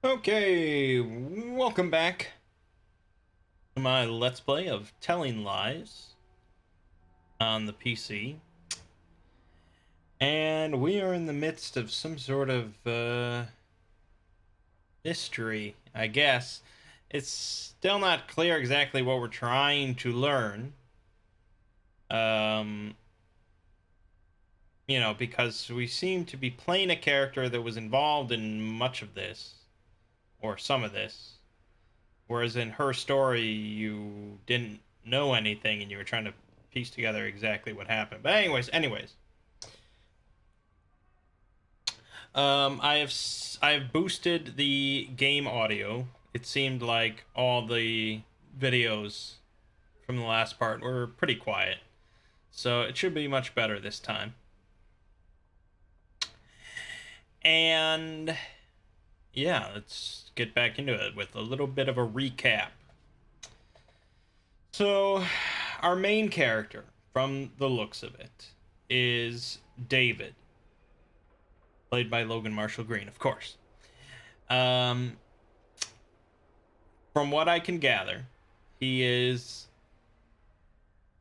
Okay, welcome back to my Let's Play of Telling Lies on the PC. And we are in the midst of some sort of mystery, I guess. It's still not clear exactly what we're trying to learn. Um, because we seem to be playing a character that was involved in much of this, or some of this. Whereas in her story, you didn't know anything and you were trying to piece together exactly what happened. But anyways, I have boosted the game audio. It seemed like all the videos from the last part were pretty quiet, so it should be much better this time. And yeah, let's get back into it with a little bit of a recap. So, our main character, from the looks of it, is David, played by Logan Marshall Green, of course. Um, from what I can gather, he is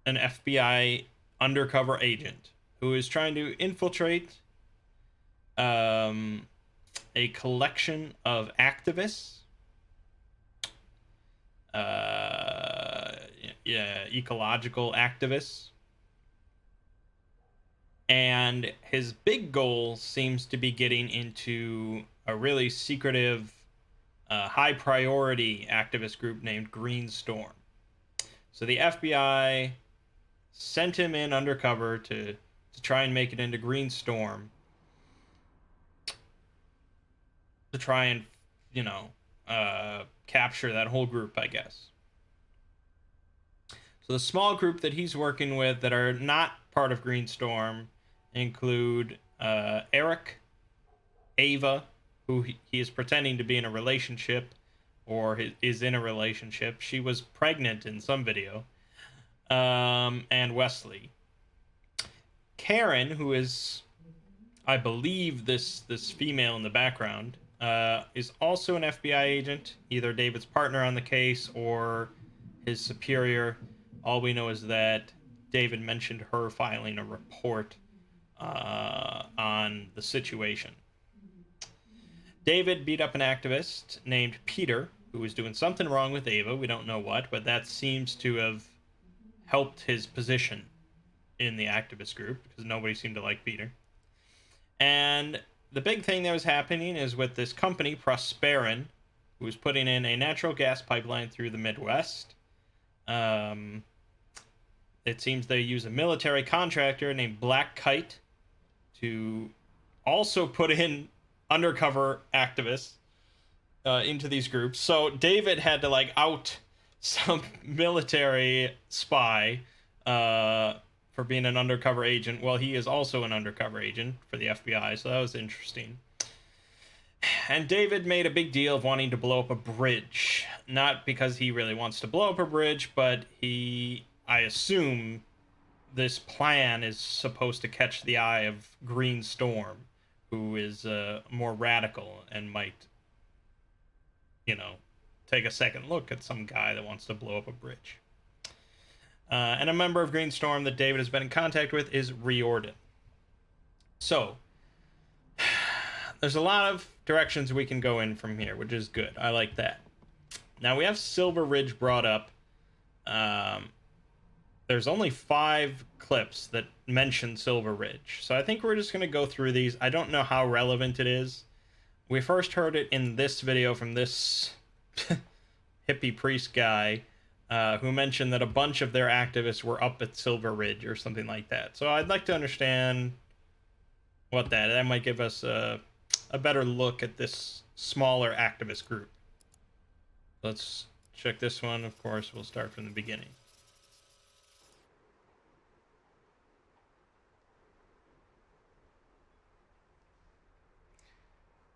an FBI undercover agent who is trying to infiltrate um, a collection of activists, uh, yeah, ecological activists. And his big goal seems to be getting into a really secretive, high priority activist group named Green Storm. So the FBI sent him in undercover to try and make it into Green Storm to try and you know capture that whole group, I guess. So the small group that he's working with that are not part of Green Storm include Eric, Ava, who he is pretending to be in a relationship or is in a relationship. She was pregnant in some video. And Wesley. Karen, who is, I believe, this female in the background, is also an FBI agent, either David's partner on the case or his superior. All we know is that David mentioned her filing a report on the situation. David beat up an activist named Peter, who was doing something wrong with Ava. We don't know what, but that seems to have helped his position in the activist group because nobody seemed to like Peter. And the big thing that was happening is with this company, Prosperin, who was putting in a natural gas pipeline through the Midwest. Um, it seems they use a military contractor named Black Kite to also put in undercover activists into these groups. So David had to like out some military spy for being an undercover agent. Well, he is also an undercover agent for the FBI, so that was interesting. And David made a big deal of wanting to blow up a bridge. Not because he really wants to blow up a bridge, but I assume, this plan is supposed to catch the eye of Green Storm, who is more radical and might, you know, take a second look at some guy that wants to blow up a bridge. And a member of Green Storm that David has been in contact with is Riordan. So, there's a lot of directions we can go in from here, which is good. I like that. Now, we have Silver Ridge brought up. There's only 5 clips that mention Silver Ridge. So I think we're just going to go through these. I don't know how relevant it is. We first heard it in this video from this hippie priest guy who mentioned that a bunch of their activists were up at Silver Ridge or something like that. So I'd like to understand what that might give us a better look at this smaller activist group. Let's check this one. Of course, we'll start from the beginning.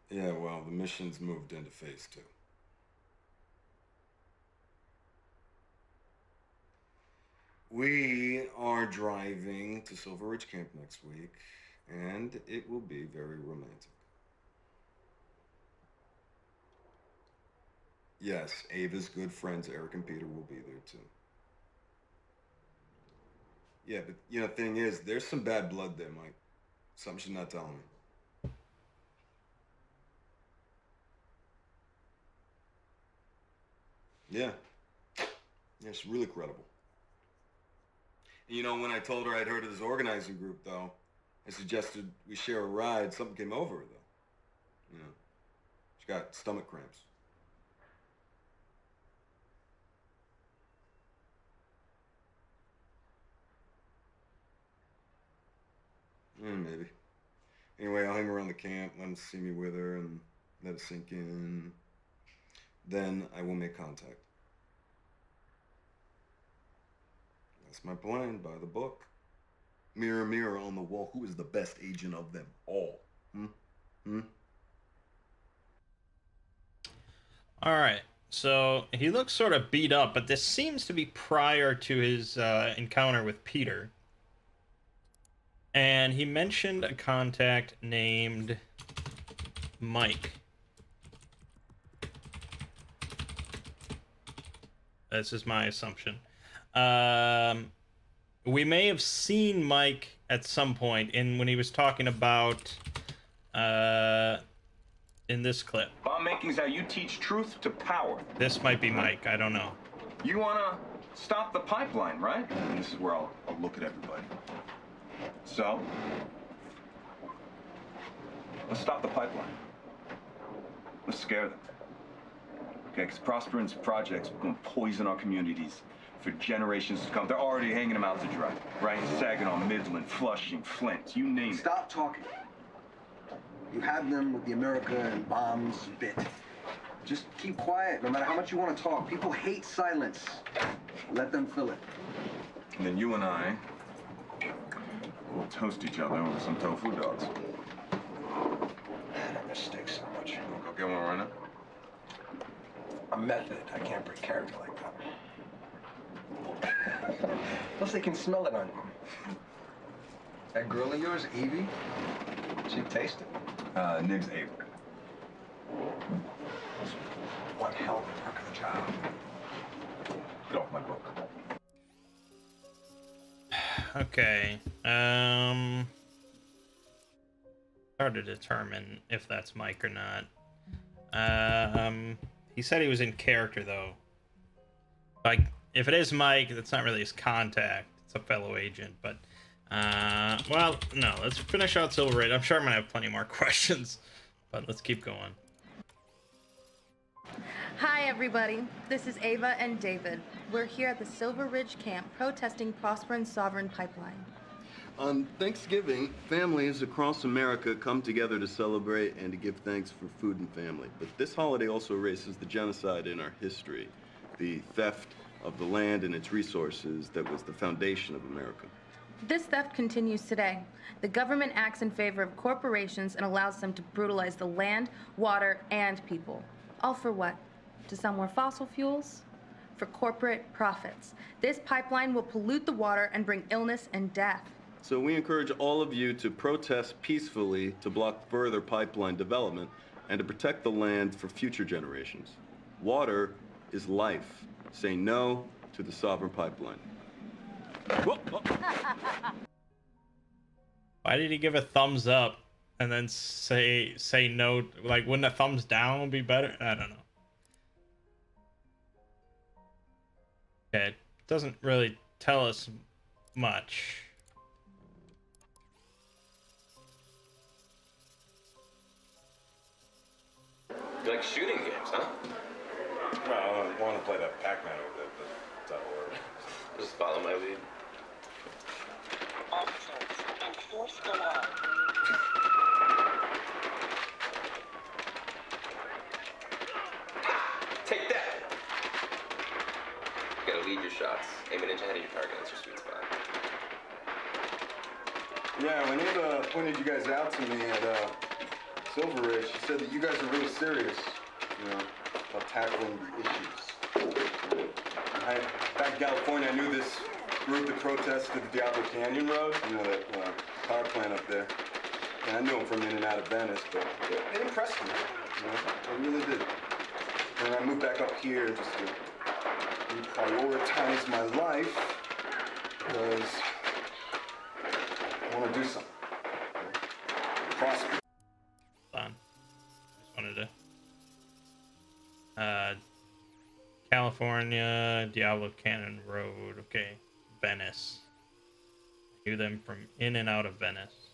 Yeah, well, the mission's moved into phase 2. We are driving to Silver Ridge Camp next week, and it will be very romantic. Yes, Ava's good friends Eric and Peter will be there too. Yeah, but thing is, there's some bad blood there, Mike. Something she's not telling me. Yeah. Yeah, she's really credible. And when I told her I'd heard of this organizing group, though, I suggested we share a ride. Something came over her, though. She got stomach cramps. Maybe. Anyway, I'll hang around the camp, let them see me with her, and let it sink in. Then I will make contact. That's my plan, by the book. Mirror, mirror on the wall, who is the best agent of them all? All right. So he looks sort of beat up, but this seems to be prior to his encounter with Peter. And he mentioned a contact named Mike. This is my assumption. We may have seen Mike at some point when he was talking about in this clip. Bomb making's how you teach truth to power. This might be Mike. I don't know. You wanna stop the pipeline, right? And this is where I'll look at everybody. So, let's stop the pipeline. Let's scare them. Okay, because Prosperon's projects are going to poison our communities for generations to come. They're already hanging them out to dry, right? Saginaw, Midland, Flushing, Flint, you name it. Stop talking. You had them with the America and bombs bit. Just keep quiet, no matter how much you want to talk. People hate silence. Let them fill it. And then you and I will toast each other with some tofu dogs. Man, I miss steak so much. Go get one right now. A method. I can't break character like that. Plus, they can smell it on you. That girl of yours, Evie, she'd taste it. Nib's Ava. One hell of a work of the job. Get off my book. Okay. Hard to determine if that's Mike or not. He said he was in character though. Like, if it is Mike, that's not really his contact. It's a fellow agent, but well, no. Let's finish out Silver Ridge. I'm sure I'm gonna have plenty more questions, but let's keep going. Hi everybody, this is Ava and David. We're here at the Silver Ridge camp protesting Prosperon's Sovereign Pipeline. On Thanksgiving, families across America come together to celebrate and to give thanks for food and family. But this holiday also erases the genocide in our history, the theft of the land and its resources that was the foundation of America. This theft continues today. The government acts in favor of corporations and allows them to brutalize the land, water, and people. All for what? To sell more fossil fuels? For corporate profits. This pipeline will pollute the water and bring illness and death. So we encourage all of you to protest peacefully to block further pipeline development and to protect the land for future generations. Water is life. Say no to the Sovereign Pipeline. Whoa, whoa. Why did he give a thumbs up and then say no? Like, wouldn't a thumbs down be better? I don't know. Okay, it doesn't really tell us much. You like shooting games, huh? Well, I want to play that Pac-Man over there, but that'll work. Just follow my lead. Enforce the law. Take that! You gotta lead your shots. Aim it into head of your target. That's your sweet spot. Yeah, when Ava pointed you guys out to me at Silver Ridge, she said that you guys are really serious, about tackling the issues. Back in California, I knew this group that protested the Diablo Canyon Road, that power plant up there. And I knew them from in and out of Venice, but they impressed me, they really did. And I moved back up here just to reprioritize my life because I want to do something. Prosper. Hold on. Just wanted to. California, Diablo Cannon Road. Okay. Venice. I knew them from in and out of Venice.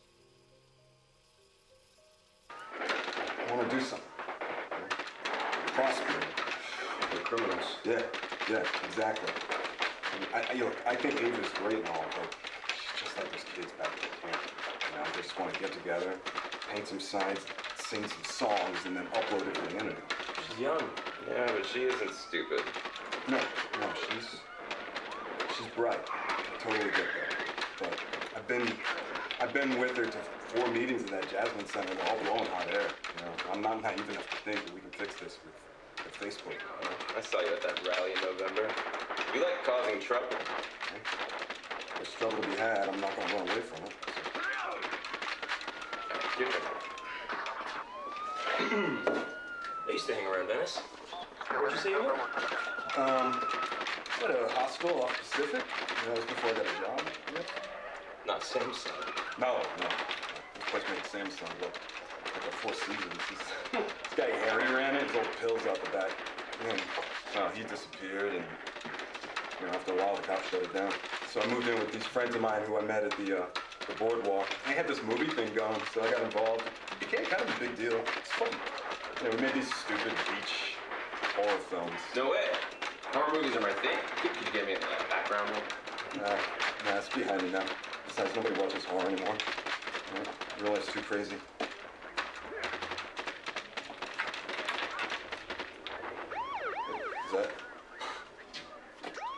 I want to do something. Prosper. We're criminals. Yeah, exactly. Look, I think Ava's great and all, but she's just like those kids back at the camp. They just want to get together, paint some signs, sing some songs, and then upload it to the internet. She's young. Yeah, but she isn't stupid. No, she's bright. I totally get that. But I've been with her to 4 meetings in that Jasmine Center, and they're all blowing hot air. I'm not naive enough to think that we can fix this with Facebook. I saw you at that rally in November. You like causing trouble. There's trouble to be had. I'm not going to run away from it. Your turn. I used to hang around Venice. Where'd you say you were? At a hospital off Pacific. That was before I got a job. Yeah. Not Samsung. No. This place made Samsung look like a Four Seasons. This guy Harry ran it. His old pills out the back. And he disappeared, and after a while the cops shut it down. So I moved in with these friends of mine who I met at the boardwalk. They had this movie thing going, so I got involved. It became kind of a big deal. It's fun. We made these stupid beach horror films. No way. Horror movies are my thing. Could you get me a background one? Nah, it's behind me now. Besides, nobody watches horror anymore. Real life's too crazy. Is that?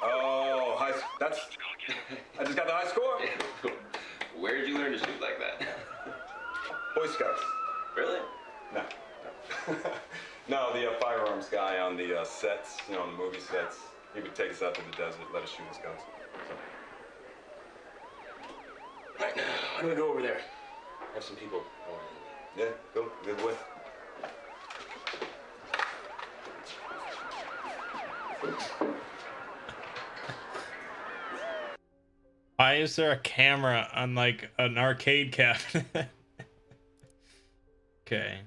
Oh, that's. I just got the high score. Where did you learn to shoot like that? Boy Scouts. Really? No. No, the firearms guy on the sets, on the movie sets, he would take us out to the desert, let us shoot his guns. So. Right now, why don't we go over there? Have some people. Yeah, go. Good way. Why is there a camera on like an arcade cabinet? Okay.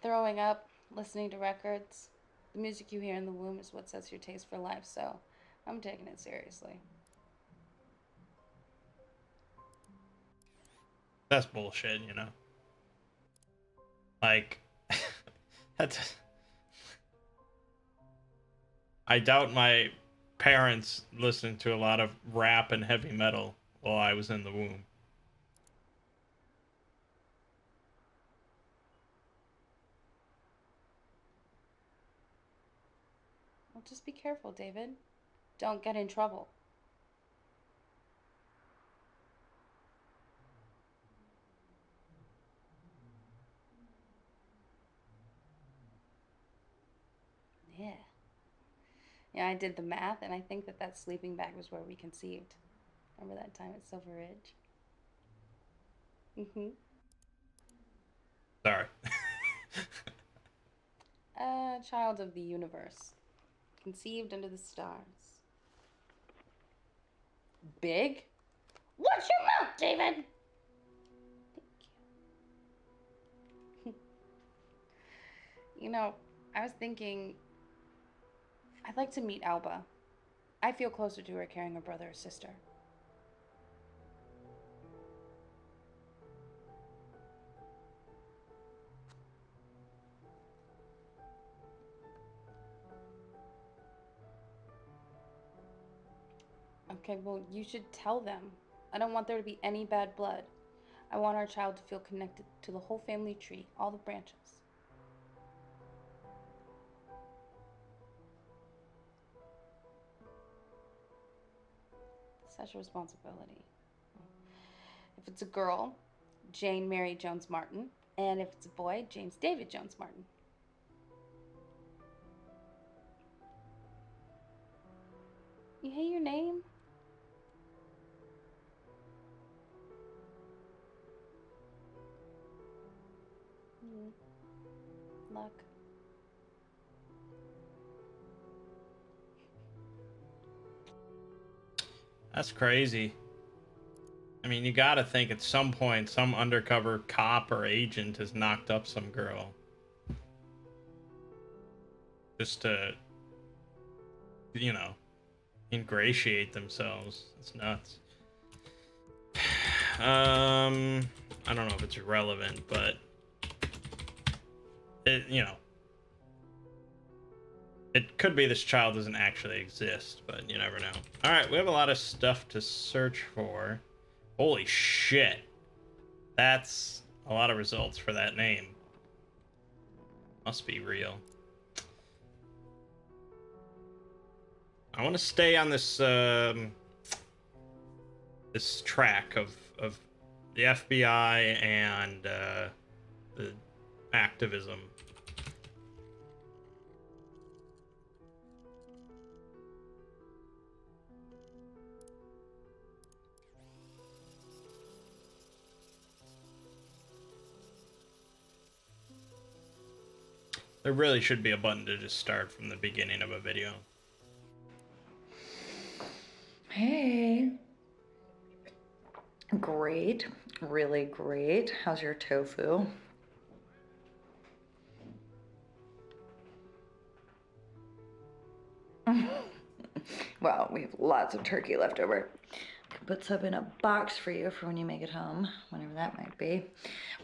Throwing up, listening to records. The music you hear in the womb is what sets your taste for life, so I'm taking it seriously. That's bullshit, Like, that's. I doubt my parents listened to a lot of rap and heavy metal while I was in the womb. Well, just be careful, David. Don't get in trouble. Yeah. Yeah, I did the math, and I think that sleeping bag was where we conceived. Remember that time at Silver Ridge? Mm-hmm. Sorry. Child of the universe. Conceived under the stars. Big? Watch your mouth, David! Thank you. I was thinking I'd like to meet Alba. I feel closer to her carrying her brother or sister. Okay, well, you should tell them. I don't want there to be any bad blood. I want our child to feel connected to the whole family tree, all the branches. Such a responsibility. If it's a girl, Jane Mary Jones Martin. And if it's a boy, James David Jones Martin. You hate your name? Luck. That's crazy. I mean, you gotta think at some point some undercover cop or agent has knocked up some girl. Just to, you know, ingratiate themselves. It's nuts. I don't know if it's relevant, but it, you know, it could be this child doesn't actually exist, but you never know. All right, we have a lot of stuff to search for. Holy shit. That's a lot of results for that name. Must be real. I want to stay on this this track of the FBI and the activism. There really should be a button to just start from the beginning of a video. Hey. Great. Really great. How's your tofu? Well, we have lots of turkey left over. I can put some in a box for you for when you make it home, whenever that might be.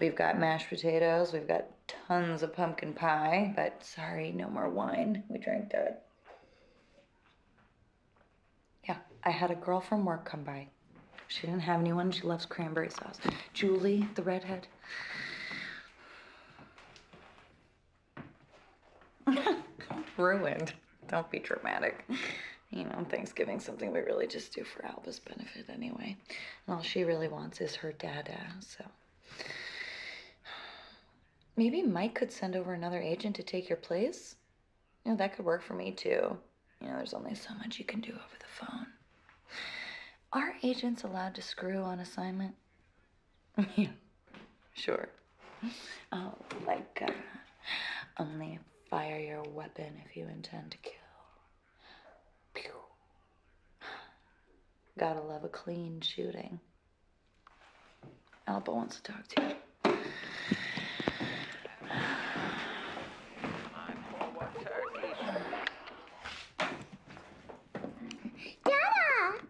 We've got mashed potatoes. We've got tons of pumpkin pie, but sorry, no more wine. We drank that. Yeah, I had a girl from work come by. She didn't have anyone. She loves cranberry sauce. Julie, the redhead. Ruined. Don't be dramatic. You know, Thanksgiving's something we really just do for Alba's benefit anyway. And all she really wants is her dada, so. Maybe Mike could send over another agent to take your place? You know, that could work for me too. You know, there's only so much you can do over the phone. Are agents allowed to screw on assignment? Yeah, sure. Oh, like, only fire your weapon if you intend to kill. Pew. Gotta love a clean shooting. Alba wants to talk to you. Dada!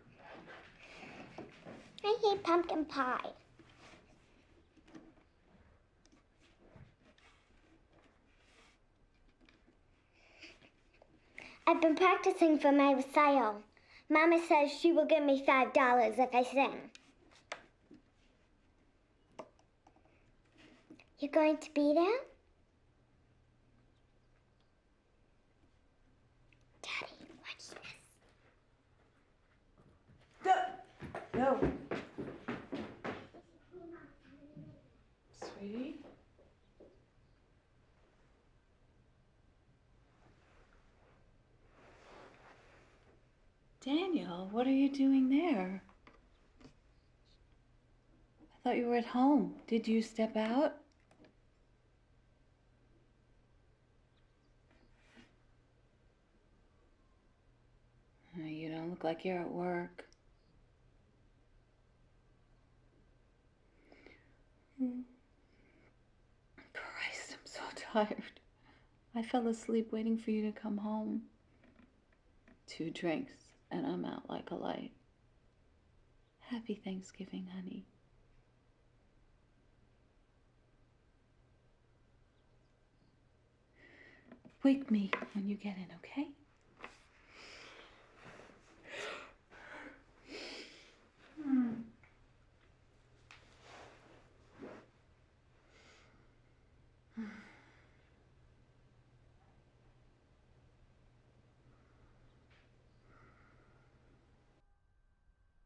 I hate pumpkin pie. I've been practicing for my recital. Mama says she will give me $5 if I sing. You going to be there? Daddy, watch this. No. Sweetie? Daniel, what are you doing there? I thought you were at home. Did you step out? You don't look like you're at work. Christ, I'm so tired. I fell asleep waiting for you to come home. 2 drinks, and I'm out like a light. Happy Thanksgiving, honey. Wake me when you get in, okay?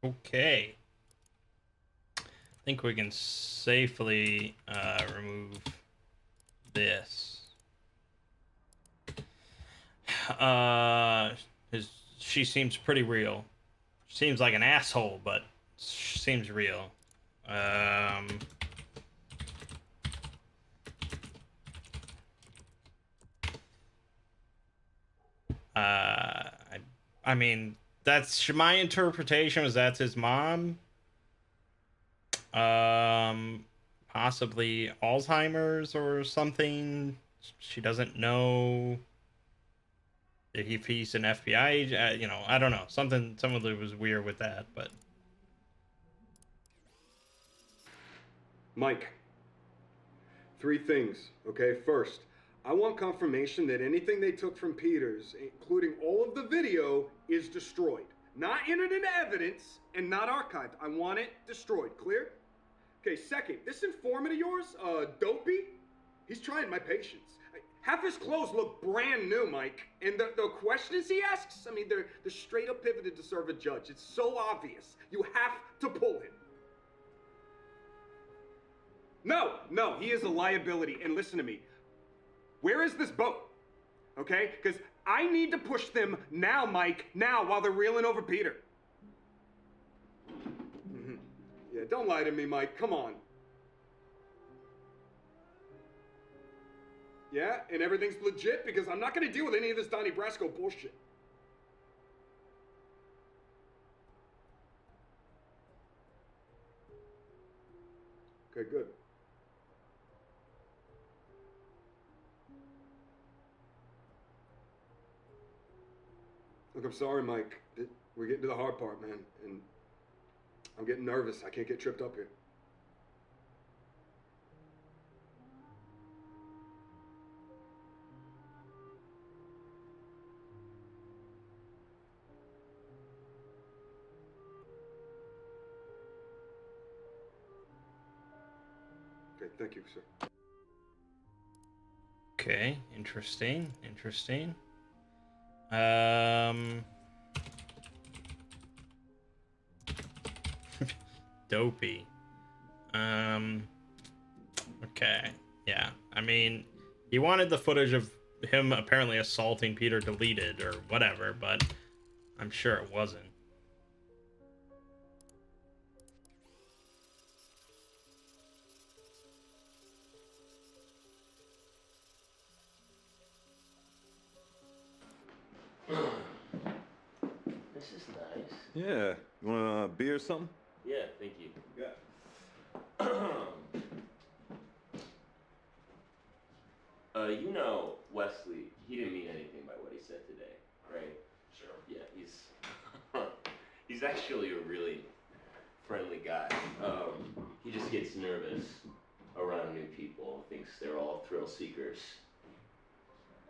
Okay. I think we can safely remove this. His she seems pretty real. Seems like an asshole, but seems real. I mean, that's my interpretation. Was that's his mom? Possibly Alzheimer's or something. She doesn't know if he's an FBI agent. You know, I don't know. Something that was weird with that, but. Mike, 3 things, okay? First, I want confirmation that anything they took from Peters, including all of the video, is destroyed. Not entered into evidence and not archived. I want it destroyed. Clear? Okay, second, this informant of yours, Dopey, he's trying my patience. Half his clothes look brand new, Mike. And the questions he asks, I mean, they're straight up pivoted to serve a judge. It's so obvious. You have to pull him. No, he is a liability. And listen to me. Where is this boat? Okay? Because I need to push them now, Mike. Now, while they're reeling over Peter. Mm-hmm. Yeah, don't lie to me, Mike. Come on. Yeah? And everything's legit? Because I'm not going to deal with any of this Donnie Brasco bullshit. Okay, good. Look, I'm sorry, Mike. We're getting to the hard part, man. And I'm getting nervous. I can't get tripped up here. Okay, thank you, sir. Okay, interesting. Dopey. Okay. Yeah. I mean, he wanted the footage of him apparently assaulting Peter deleted or whatever, but I'm sure it wasn't. This is nice. Yeah. You want a beer or something? Yeah, thank you. Yeah. You know, Wesley, he didn't mean anything by what he said today, right? Sure. Yeah, he's actually a really friendly guy. He just gets nervous around new people, thinks they're all thrill seekers,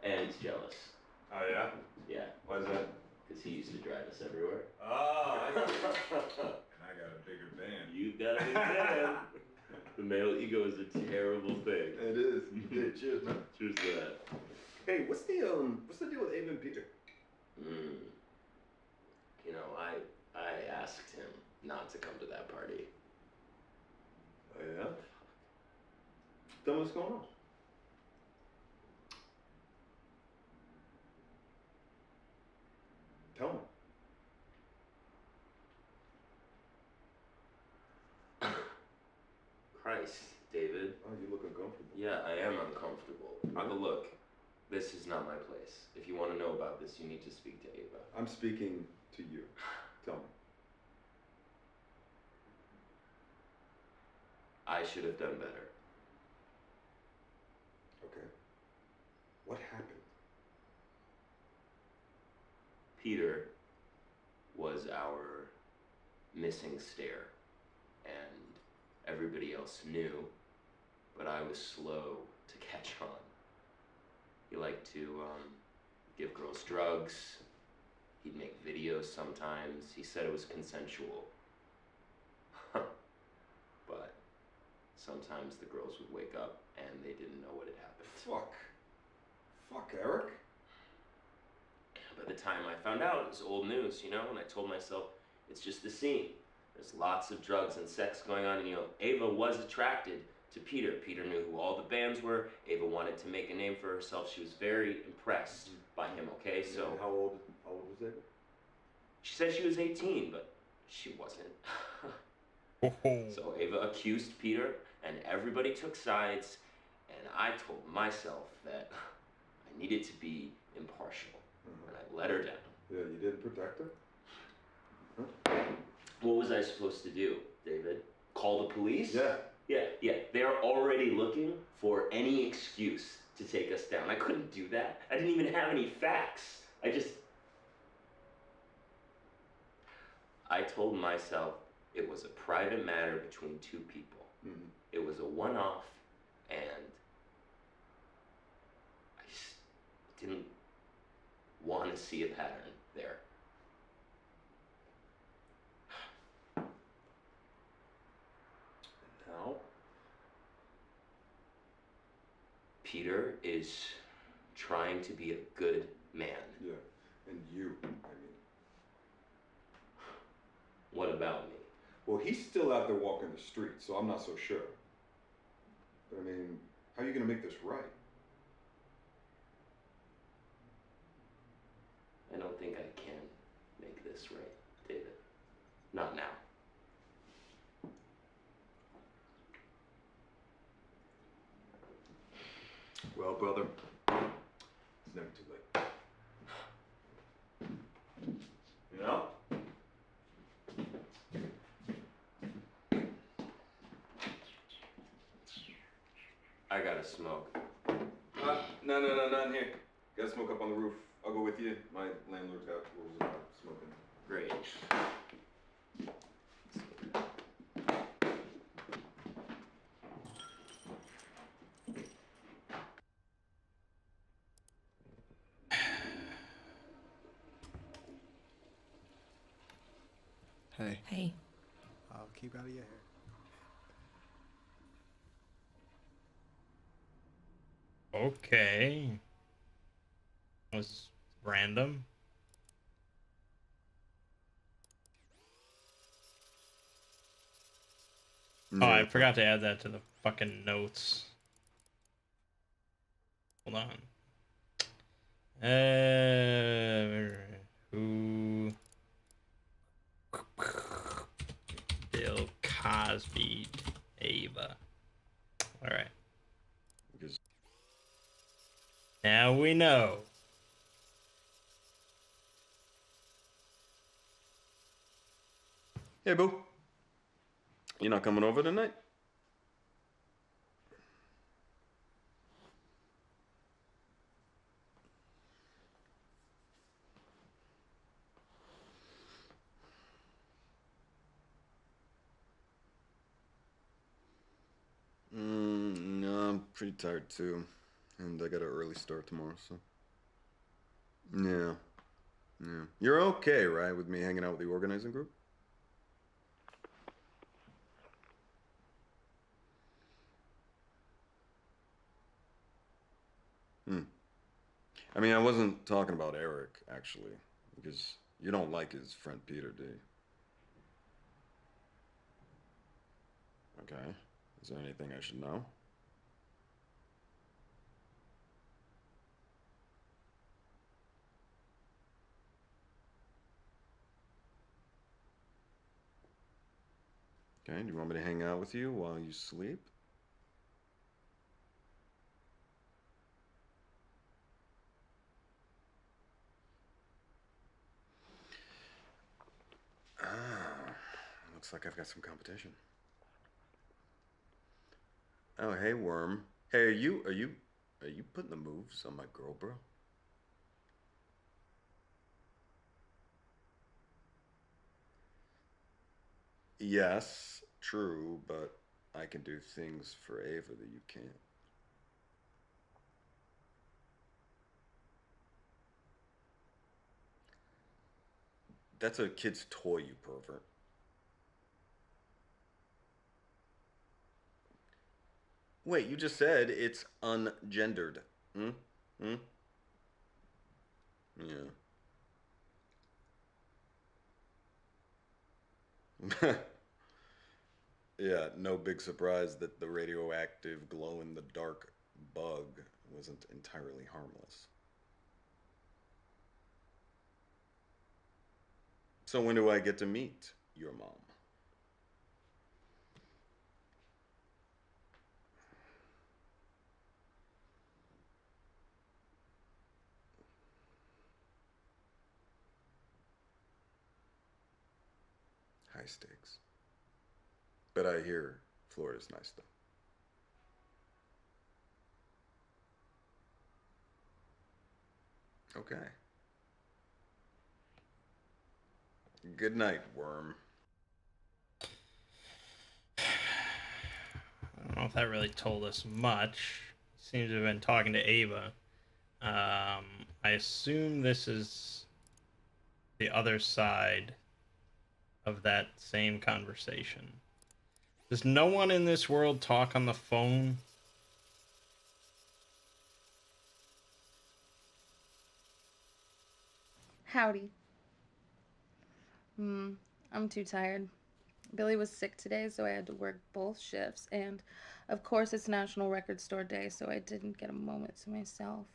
and he's jealous. Oh, yeah? Yeah, Why is that? because he used to drive us everywhere. Oh, I see. And I got a bigger van. You've got a big van. The male ego is a terrible thing. It is. Yeah, cheers, man. Cheers to that. Hey, what's the deal with Ava and Peter? You know, I asked him not to come to that party. Oh, yeah? Tell me what's going on. Tell me. Christ, David. Oh, you look uncomfortable. Yeah, I am uncomfortable. But look, this is not my place. If you want to know about this, you need to speak to Ava. I'm speaking to you. Tell me. I should have done better. Okay. What happened? Peter was our missing stair, and everybody else knew, but I was slow to catch on. He liked to give girls drugs. He'd make videos sometimes. He said it was consensual. But sometimes the girls would wake up and they didn't know what had happened. Fuck, Eric. By the time I found out, it was old news, you know, and I told myself, it's just a scene. There's lots of drugs and sex going on, and you know, Ava was attracted to Peter. Peter knew who all the bands were. Ava wanted to make a name for herself. She was very impressed by him, okay? So And how old was Ava? She said she was 18, but she wasn't. So Ava accused Peter, and everybody took sides, and I told myself that I needed to be impartial, and I let her down. Yeah, you didn't protect her? What was I supposed to do, David? Call the police? Yeah. Yeah. They're already looking for any excuse to take us down. I couldn't do that. I didn't even have any facts. I told myself it was a private matter between two people. Mm-hmm. It was a one-off, and I just didn't want to see a pattern there. Now? Peter is trying to be a good man. Yeah, and you, I mean. What about me? Well, he's still out there walking the street, so I'm not so sure. But I mean, how are you gonna make this right? I don't think I can make this right, David. Not now. Well, brother, it's never too late. You know? I gotta smoke. No, not in here. Gotta smoke up on the roof. I'll go with you. My landlord's got rules about smoking. Great. Hey, Hey. I'll keep out of your hair. Okay. That was random. Oh, I forgot to add that to the fucking notes. Hold on. Who? Bill Cosby, Ava. All right. Because Now we know. hey, boo. You not coming over tonight? No, I'm pretty tired too. And I got an early start tomorrow, so. Yeah. You're okay, right, with me hanging out with the organizing group? I mean, I wasn't talking about Eric, actually, because you don't like his friend Peter, do you? Okay. Is there anything I should know? Okay, do you want me to hang out with you while you sleep? Ah, looks like I've got some competition. Oh, hey, Worm. Hey, are you putting the moves on my girl, bro? Yes, true, but I can do things for Ava that you can't. That's a kid's toy, you pervert. Wait, you just said it's ungendered. Hmm? Hmm? Yeah. Yeah, no big surprise that the radioactive glow-in-the-dark bug wasn't entirely harmless. So when do I get to meet your mom? High stakes. But I hear Florida's nice though. Okay. Good night, worm. I don't know if that really told us much. Seems to have been talking to Ava. I assume this is the other side of that same conversation. Does no one in this world talk on the phone? Howdy. I'm too tired. Billy was sick today, so I had to work both shifts. And, of course, it's National Record Store Day, so I didn't get a moment to myself.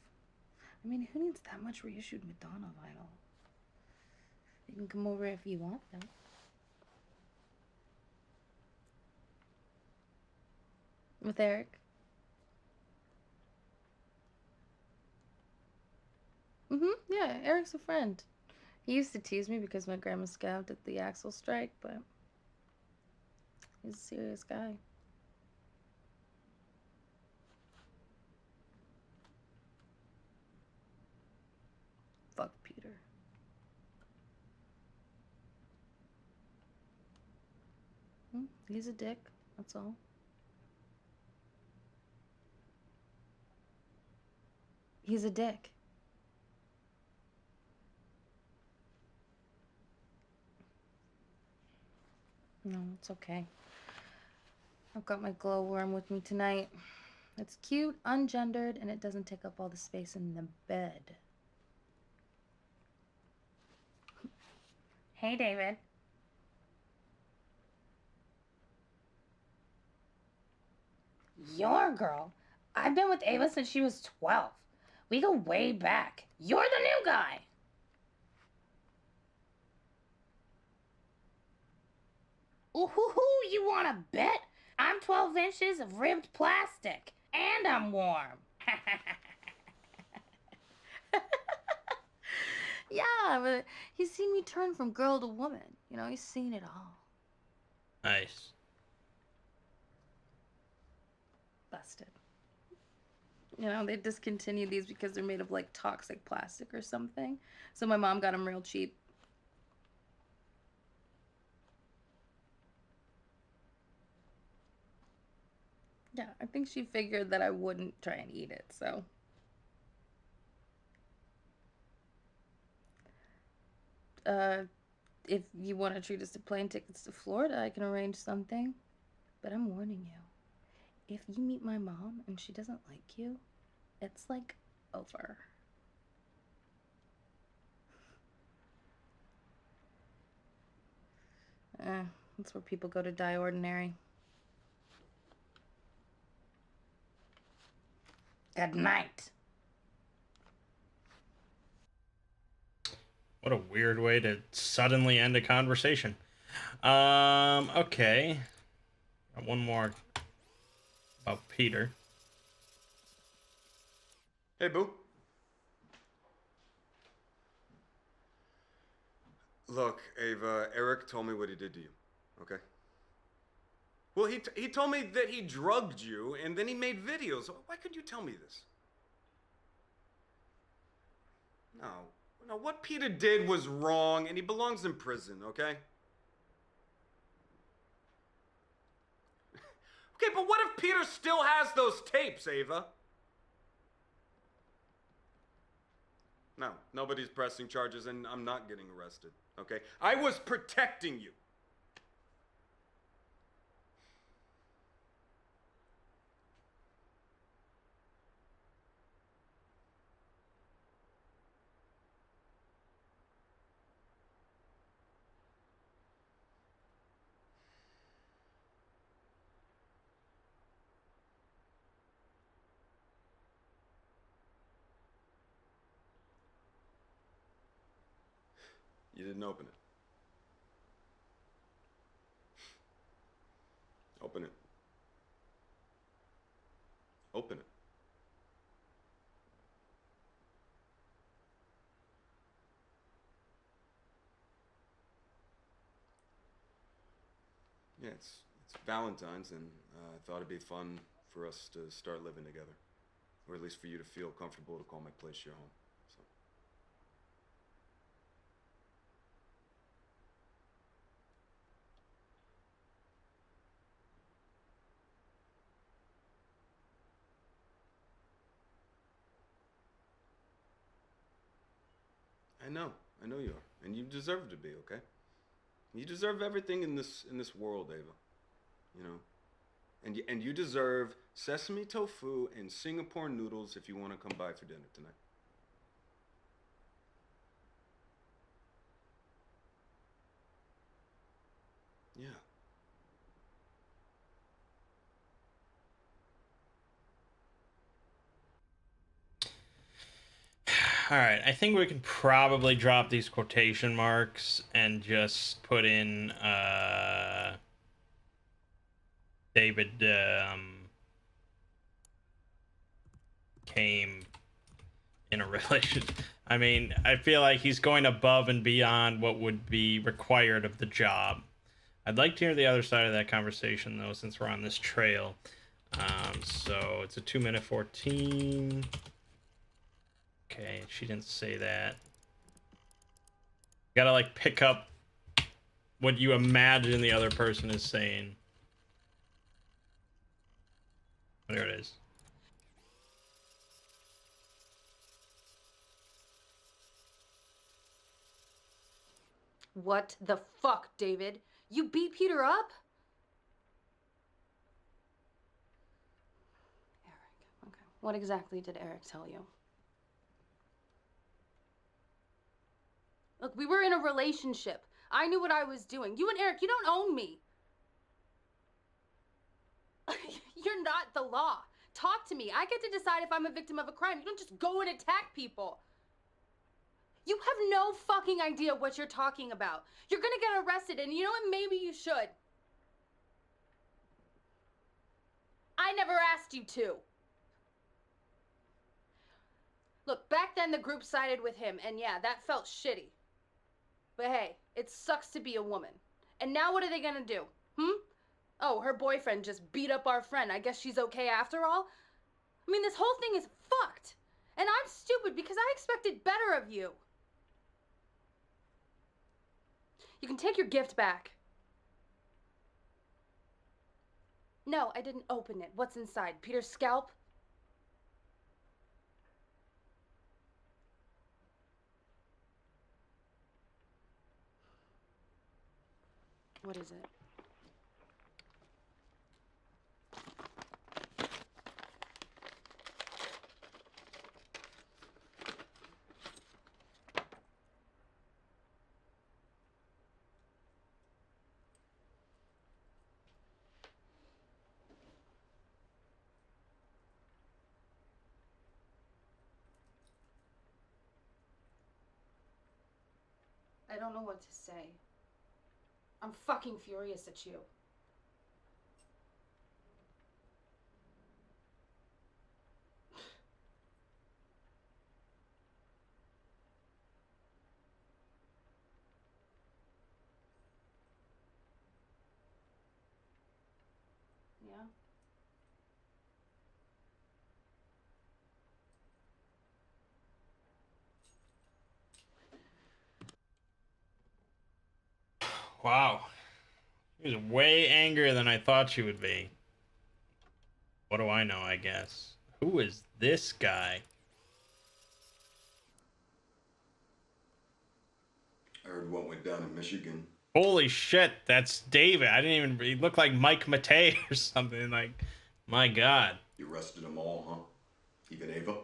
I mean, who needs that much reissued Madonna vinyl? You can come over if you want, though. With Eric. Yeah, Eric's a friend. He used to tease me because my grandma scout at the Axel strike, but he's a serious guy. Fuck Peter. He's a dick, that's all. He's a dick. No, it's okay. I've got my glowworm with me tonight. It's cute, ungendered, and it doesn't take up all the space in the bed. Hey, David. Your girl? I've been with Ava since she was 12. We go way back. You're the new guy. Ooh, you want to bet? I'm 12 inches of ribbed plastic, and I'm warm. Yeah, but he's seen me turn from girl to woman. You know, he's seen it all. Nice. Busted. You know, they discontinued these because they're made of like toxic plastic or something. So my mom got them real cheap. Yeah, I think she figured that I wouldn't try and eat it, so. If you want to treat us to plane tickets to Florida, I can arrange something. But I'm warning you. If you meet my mom and she doesn't like you, it's like over. That's where people go to die ordinary. Good night. What a weird way to suddenly end a conversation. Okay. Got one more about Peter. Hey, boo. Look, Ava, Eric told me what he did to you, okay? Well, he told me that he drugged you and then he made videos. Why couldn't you tell me this? No, what Peter did was wrong and he belongs in prison, okay? Okay, but what if Peter still has those tapes, Ava? No, nobody's pressing charges and I'm not getting arrested, okay? I was protecting you. You didn't open it. Open it. Open it. Yeah, it's Valentine's, and I thought it'd be fun for us to start living together, or at least for you to feel comfortable to call my place your home. So. I know you are, and you deserve to be, okay? You deserve everything in this world, Ava. You know, and you deserve sesame tofu and Singapore noodles if you want to come by for dinner tonight. Yeah. All right, I think we can probably drop these quotation marks and just put in David came in a relationship. I mean, I feel like he's going above and beyond what would be required of the job. I'd like to hear the other side of that conversation, though, since we're on this trail. So it's a 2-minute 14. Okay, she didn't say that. You gotta, like, pick up what you imagine the other person is saying. There it is. What the fuck, David? You beat Peter up? Eric. Okay. What exactly did Eric tell you? Look, we were in a relationship. I knew what I was doing. You and Eric, you don't own me. You're not the law. Talk to me. I get to decide if I'm a victim of a crime. You don't just go and attack people. You have no fucking idea what you're talking about. You're gonna get arrested, and you know what? Maybe you should. I never asked you to. Look, back then the group sided with him, and yeah, that felt shitty. But hey, it sucks to be a woman. And now what are they gonna do? Oh, her boyfriend just beat up our friend. I guess she's okay after all? I mean, this whole thing is fucked. And I'm stupid because I expected better of you. You can take your gift back. No, I didn't open it. What's inside? Peter's scalp? What is it? I don't know what to say. I'm fucking furious at you. Yeah? Wow. He was way angrier than I thought she would be. What do I know, I guess? Who is this guy? I heard what went down in Michigan. Holy shit, that's David. I didn't even... He looked like Mike Matei or something. Like, my God. You arrested them all, huh? Even Ava?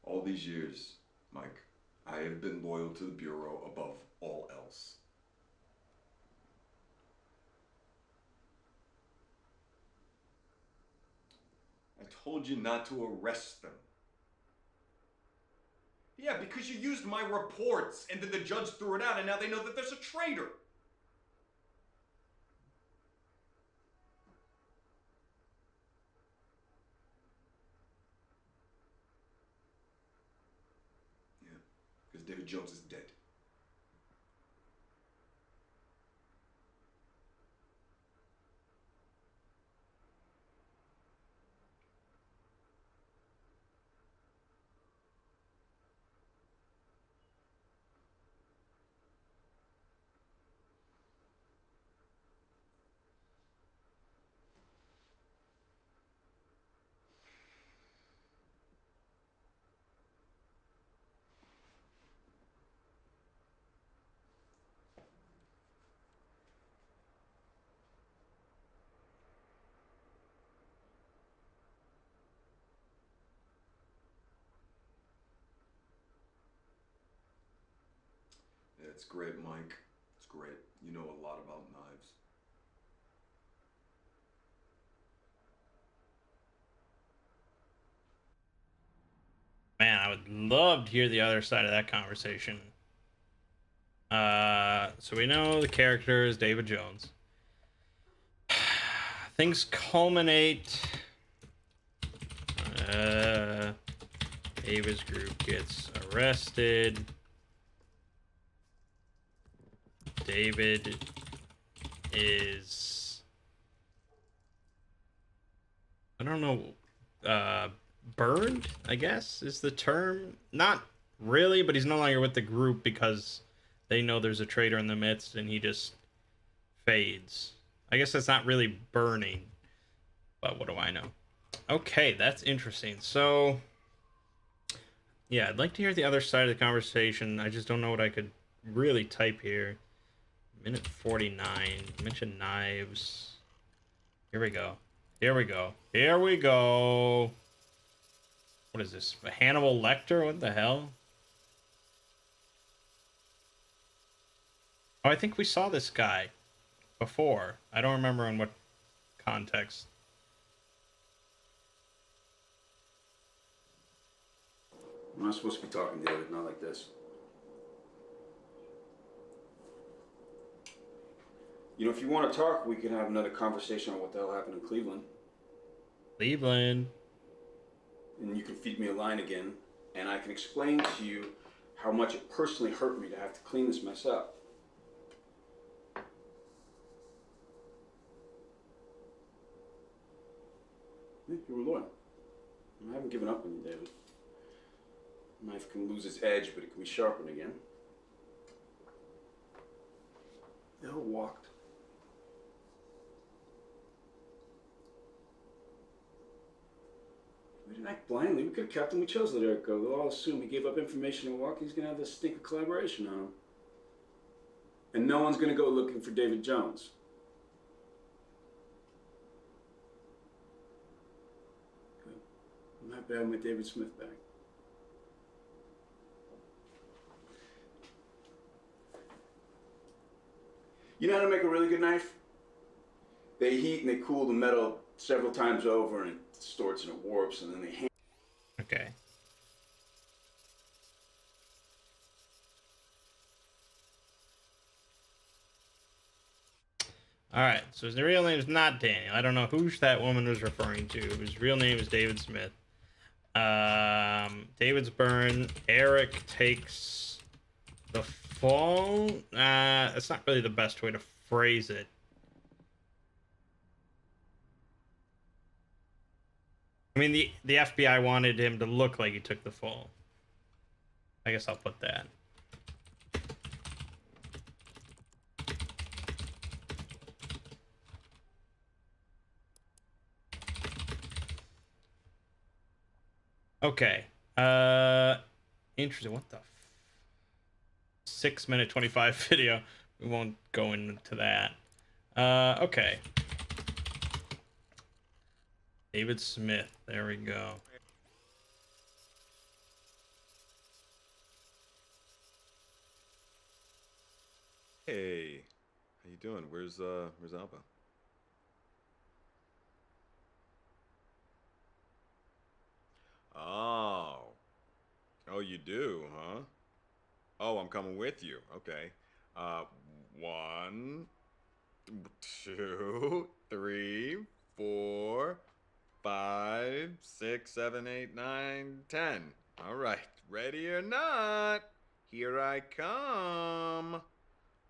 All these years, Mike, I have been loyal to the Bureau above all else. I told you not to arrest them. Yeah, because you used my reports, and then the judge threw it out, and now they know that there's a traitor. Yeah, because David Jones is dead. Yeah, it's great, Mike. It's great. You know a lot about knives. Man, I would love to hear the other side of that conversation. So we know the character is David Jones. Things culminate. Ava's group gets arrested. David is, I don't know, burned, I guess is the term. Not really, but he's no longer with the group because they know there's a traitor in the midst and he just fades. I guess that's not really burning, but what do I know? Okay, that's interesting. So, yeah, I'd like to hear the other side of the conversation. I just don't know what I could really type here. Minute 49. Mention knives. Here we go. Here we go. Here we go. What is this? Hannibal Lecter? What the hell? Oh, I think we saw this guy before. I don't remember in what context. I'm not supposed to be talking, David, not like this. You know, if you want to talk, we can have another conversation on what the hell happened in Cleveland. Cleveland. And you can feed me a line again, and I can explain to you how much it personally hurt me to have to clean this mess up. Yeah, you were loyal. I haven't given up on you, David. A knife can lose its edge, but it can be sharpened again. The hell walked. We didn't act blindly. We could have kept him. We chose to let Eric go. They'll all assume he gave up information and walked. He's going to have this stink of collaboration on him. And no one's going to go looking for David Jones. Good. I'm happy to have my David Smith back. You know how to make a really good knife? They heat and they cool the metal several times over, and it distorts and it warps, and then they hand. Okay. Alright, so his real name is not Daniel. I don't know who that woman was referring to. His real name is David Smith. David's burned. Eric takes the fall. That's not really the best way to phrase it. I mean, the FBI wanted him to look like he took the fall. I guess I'll put that. Okay. Interesting. What the 6-minute 25 video. We won't go into that. Okay. David Smith. There we go. Hey, how you doing? Where's Alba? Oh, you do, huh? Oh, I'm coming with you. Okay. 1, 2, 3, 4, 5, 6, 7, 8, 9, 10. All right. Ready or not, here I come.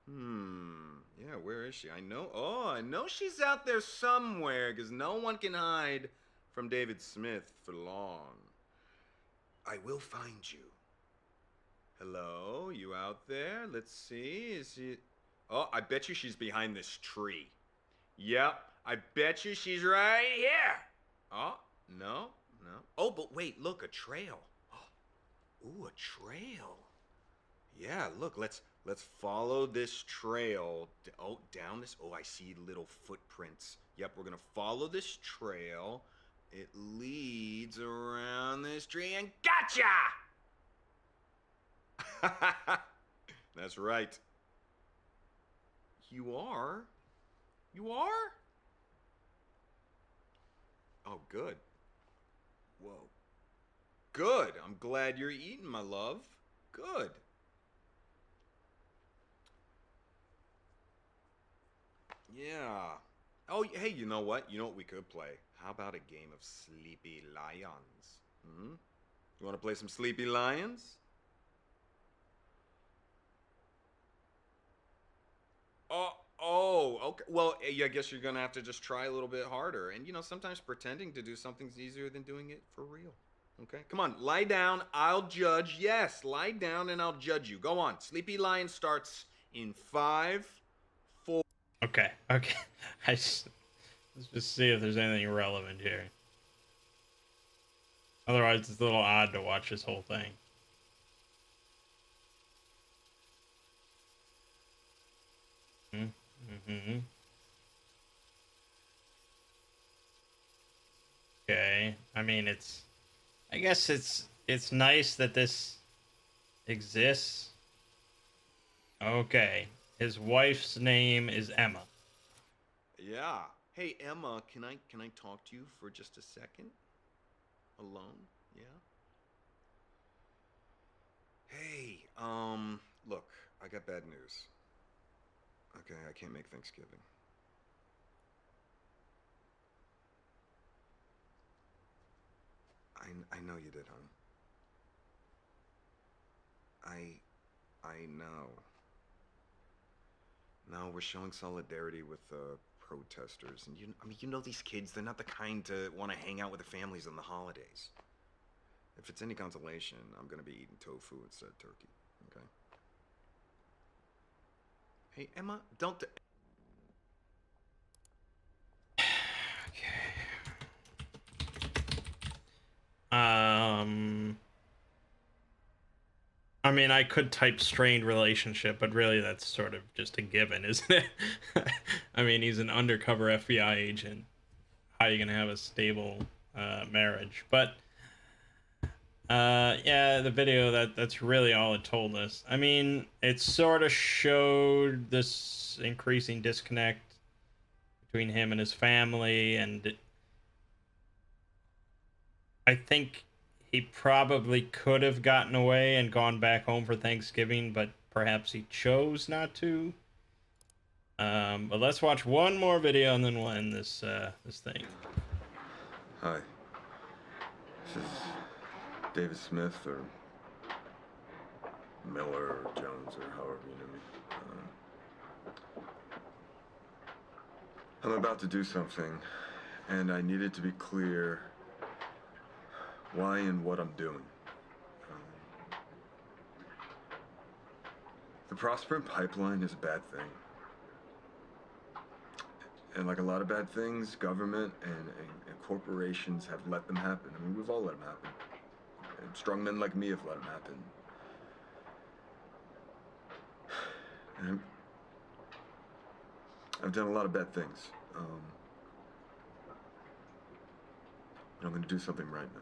Yeah, where is she? I know. Oh, I know she's out there somewhere because no one can hide from David Smith for long. I will find you. Hello, you out there? Let's see. Is she? Oh, I bet you she's behind this tree. Yep, I bet you she's right here. Oh, no, no. Oh, but wait, look, a trail. Ooh, a trail. Yeah, look, let's follow this trail. Oh, down this. Oh, I see little footprints. Yep, we're gonna follow this trail. It leads around this tree and gotcha! That's right. You are? You are? Oh, good. Whoa. Good. I'm glad you're eating, my love. Good. Yeah. Oh, hey, you know what? You know what we could play? How about a game of Sleepy Lions? Hmm? You want to play some Sleepy Lions? Oh, okay. Well, I guess you're gonna have to just try a little bit harder. And sometimes pretending to do something's easier than doing it for real. Okay, come on, lie down. I'll judge. Yes, lie down and I'll judge you. Go on. Sleepy Lion starts in 5, 4. Okay. Let's just see if there's anything relevant here. Otherwise, it's a little odd to watch this whole thing. Mm-hmm. Okay. I mean, I guess it's nice that this exists. Okay. His wife's name is Emma. Yeah. Hey, Emma, can I talk to you for just a second? Alone? Yeah. Hey, look, I got bad news. Okay, I can't make Thanksgiving. I know you did, hon. I know. No, we're showing solidarity with the protesters, and you know these kids. They're not the kind to want to hang out with their families on the holidays. If it's any consolation, I'm gonna be eating tofu instead of turkey. Okay. Hey, Emma, don't. I mean, I could type strained relationship, but really that's sort of just a given, isn't it? I mean, he's an undercover FBI agent. How are you gonna have a stable marriage? But yeah, the video that's really all it told us. I mean, it sort of showed this increasing disconnect between him and his family, and I think he probably could have gotten away and gone back home for Thanksgiving, but perhaps he chose not to. But let's watch one more video and then we'll end this this thing. Hi. This is David Smith or Miller or Jones or however you know me. I'm about to do something, and I needed to be clear why and what I'm doing. The Prosperant Pipeline is a bad thing. And like a lot of bad things, government and corporations have let them happen. I mean, we've all let them happen. And strong men like me have let them happen. And I've done a lot of bad things. But I'm going to do something right now.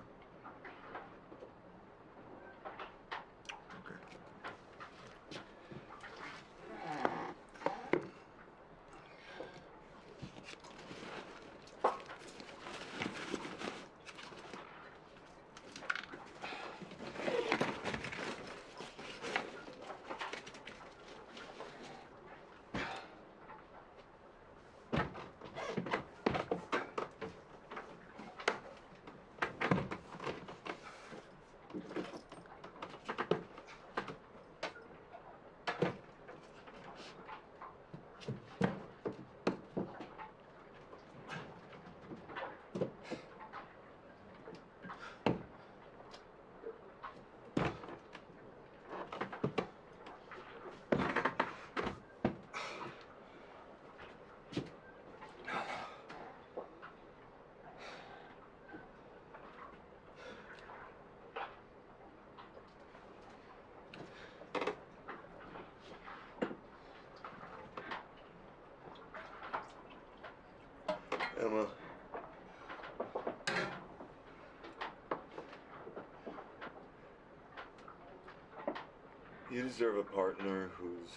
You deserve a partner who's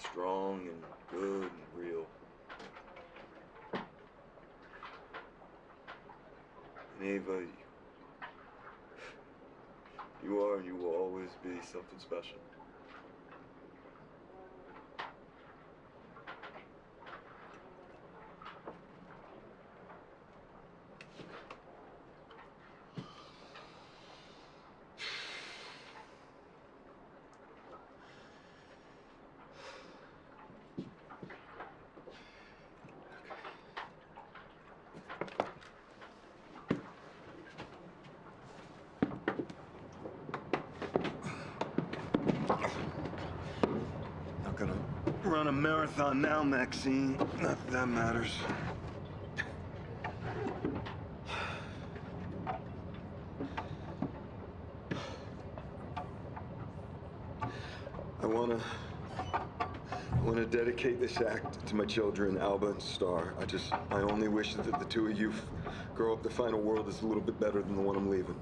strong and good and real. And Ava, you are and you will always be something special. Not gonna run a marathon now, Maxine. Not that that matters. I wanna dedicate this act to my children, Alba and Star. I only wish that the two of you grow up to find a world that's a little bit better than the one I'm leaving.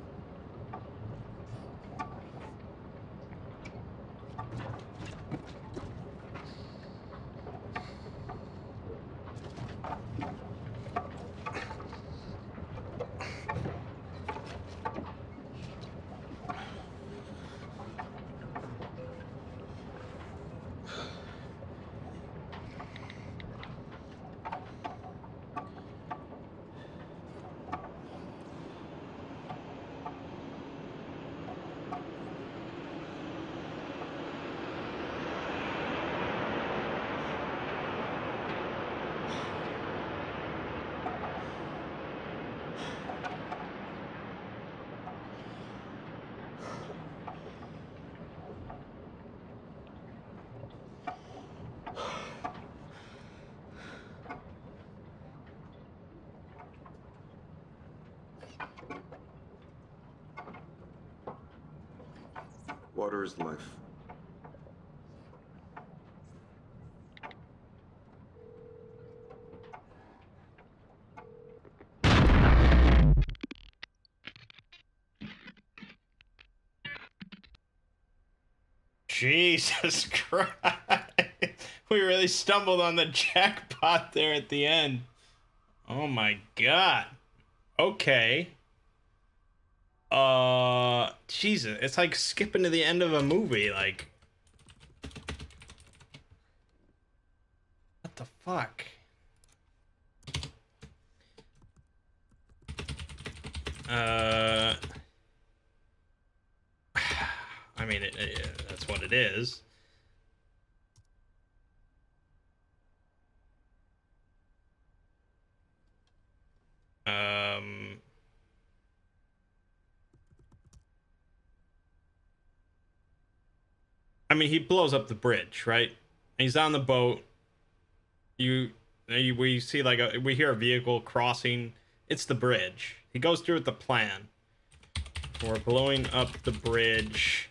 Water is life. Jesus Christ. We really stumbled on the jackpot there at the end. Oh my god. Okay. Jesus, it's like skipping to the end of a movie, like. What the fuck? I mean, that's what it is. I mean, he blows up the bridge, right? And he's on the boat. We see we hear a vehicle crossing. It's the bridge. He goes through with the plan. We're blowing up the bridge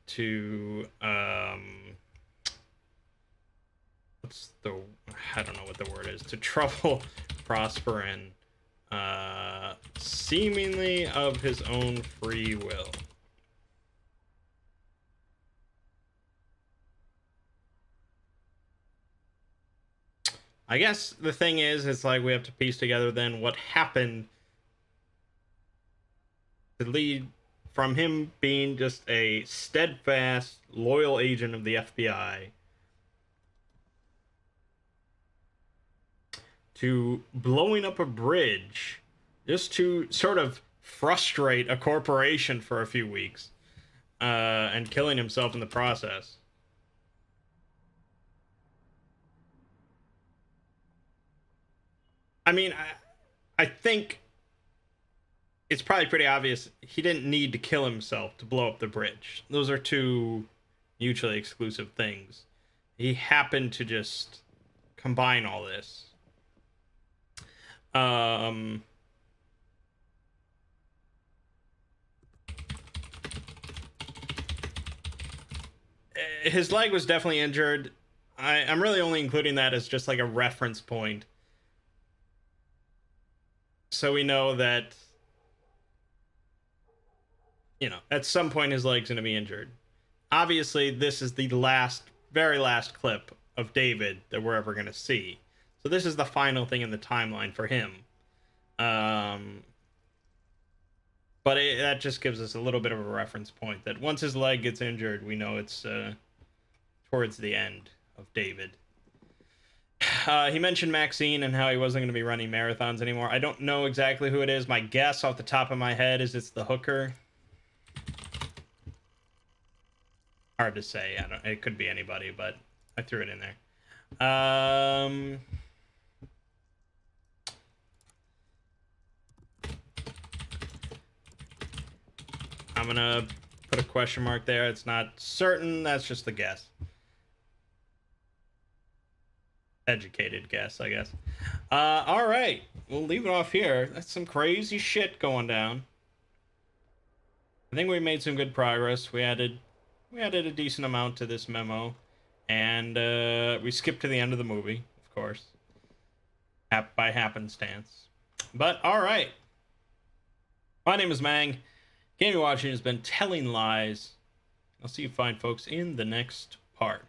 to I don't know what the word is, to trouble Prosperin, seemingly of his own free will. I guess the thing is, it's like we have to piece together then what happened to lead from him being just a steadfast, loyal agent of the FBI to blowing up a bridge just to sort of frustrate a corporation for a few weeks and killing himself in the process. I mean, I think it's probably pretty obvious he didn't need to kill himself to blow up the bridge. Those are two mutually exclusive things. He happened to just combine all this. His leg was definitely injured. I'm really only including that as just like a reference point. So we know that, you know, at some point his leg's going to be injured. obviously this is the very last clip of David that we're ever going to see. So this is the final thing in the timeline for him. But that just gives us a little bit of a reference point that once his leg gets injured, we know it's towards the end of David. He mentioned Maxine and how he wasn't going to be running marathons anymore. I don't know exactly who it is. My guess off the top of my head is it's the hooker. Hard to say. It could be anybody, but I threw it in there. I'm going to put a question mark there. It's not certain. That's just a guess. Educated guess, I guess. All right. We'll leave it off here. That's some crazy shit going down. I think we made some good progress. We added a decent amount to this memo. And we skipped to the end of the movie, of course. By happenstance. But, all right. My name is Mangg. Game you're watching has been Telling Lies. I'll see you fine folks in the next part.